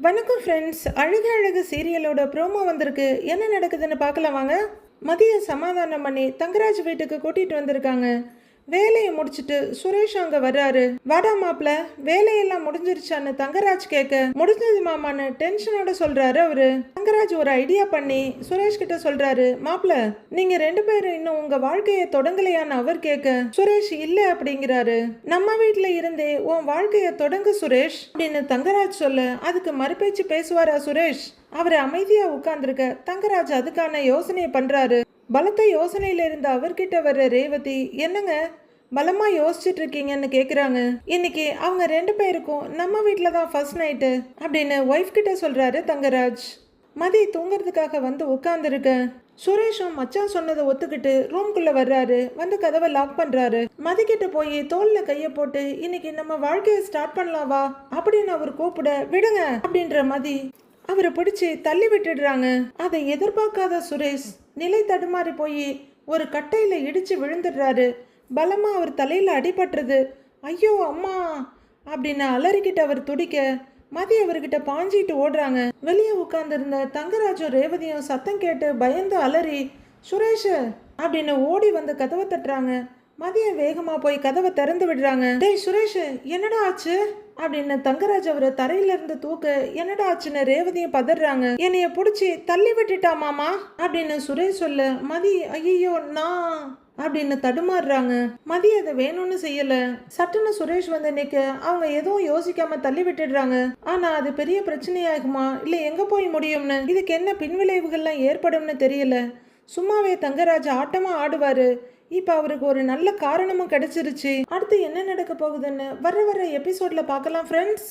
வணக்கம் ஃப்ரெண்ட்ஸ். அழகு அழகு சீரியலோட ப்ரோமோ வந்திருக்கு. என்ன நடக்குதுன்னு பார்க்கலாம் வாங்க. மதியம் சமாதானம் பண்ணி தங்கராஜ் வீட்டுக்கு கூட்டிட்டு வந்திருக்காங்க. வேலையை முடிச்சுட்டு சுரேஷ் அங்க வர்றாரு. வாடா மாப்ள, வேலையெல்லாம் முடிஞ்சிருச்சான்னு தங்கராஜ் கேட்க, முடிஞ்சது மாமான்னு டென்ஷனோட சொல்றாரு அவரு. தங்கராஜ் ஒரு ஐடியா பண்ணி சுரேஷ் கிட்ட சொல்றாரு, மாப்ள நீங்க ரெண்டு பேரும் இன்னும் உங்க வாழ்க்கையை தொடங்கலையான்னு அவர் கேட்க, சுரேஷ் இல்ல அப்படிங்கிறாரு. நம்ம வீட்டுல இருந்தே உன் வாழ்க்கையை தொடங்கு சுரேஷ் அப்படின்னு தங்கராஜ் சொல்ல, அதுக்கு மறுபேச்சு பேசுவாரா சுரேஷ்? அவர் அமைதியா உட்கார்ந்துருக்க தங்கராஜ் அதுக்கான யோசனையை பண்றாரு. பலத்த யோசனையில இருந்த அவர்கிட்ட வர்ற ரேவதி, என்னங்க பலமா யோசிச்சுட்டு இருக்கீங்கன்னு கேக்குறாங்க. இன்னைக்கு அவங்க ரெண்டு பேருக்கும் நம்ம வீட்டில தான் ஃபர்ஸ்ட் நைட்டு அப்படின்னு ஒய்ஃப் கிட்ட சொல்றாரு தங்கராஜ். மதி தூங்குறதுக்காக வந்து உட்கார்ந்துருக்க சுரேஷும் மச்சான் சொன்னதை ஒத்துக்கிட்டு ரூம்குள்ள வர்றாரு. வந்து கதவை லாக் பண்றாரு. மதி கிட்ட போய் தோல்ல கைய போட்டு, இன்னைக்கு நம்ம வாழ்க்கையை ஸ்டார்ட் பண்ணலாம் வா அப்படின்னு அவர் கூப்பிட, விடுங்க அப்படின்ற மதி அவரை பிடிச்சி தள்ளி விட்டுடுறாங்க. அதை எதிர்பார்க்காத சுரேஷ் நிலை தடுமாறி போய் ஒரு கட்டையில இடிச்சு விழுந்துடுறாரு. பலமா அவர் தலையில அடிபட்டுருது. ஐயோ அம்மா அப்படின்னு அலறிக்கிட்டு அவர் துடிக்க, மதி அவர்கிட்ட பாஞ்சிட்டு ஓடுறாங்க. வெளியே உட்கார்ந்துருந்த தங்கராஜும் ரேவதியும் சத்தம் கேட்டு பயந்து அலறி, சுரேஷ் அப்படின்னு ஓடி வந்து கதவை தட்டுறாங்க. மதியம் வேகமா போய் கதவை திறந்து விடுறாங்க. டேய் சுரேஷ், என்னடா ஆச்சு அப்படின்னு தங்கராஜ் அவரை தரையில இருந்து தூக்க, என்னடா ஆச்சுன்னு ரேவதியும் பதறாங்க. என்னைய புடிச்சு தள்ளி விட்டுட்டா மாமா அப்படின்னு சுரேஷ் சொல்ல, மதி ஐயோ நான் அப்படின்னு தடுமாறுறாங்க. மதி அதை வேணும்னு செய்யல. சட்டுன்னு சுரேஷ் வந்து நிக்க, அவங்க எதுவும் யோசிக்காம தள்ளி விட்டுடுறாங்க. ஆனா அது பெரிய பிரச்சனையாகுமா இல்ல எங்க போய் முடியும்னு, இதுக்கு என்ன பின்விளைவுகள்லாம் ஏற்படும்னு தெரியல. சும்மாவே தங்கராஜ் ஆட்டமா ஆடுவாரு. இப்ப அவருக்கு ஒரு நல்ல காரணமும் கிடைச்சிருச்சு. அடுத்து என்ன நடக்க போகுதுன்னு வர எபிசோட்ல பார்க்கலாம் ஃப்ரெண்ட்ஸ்.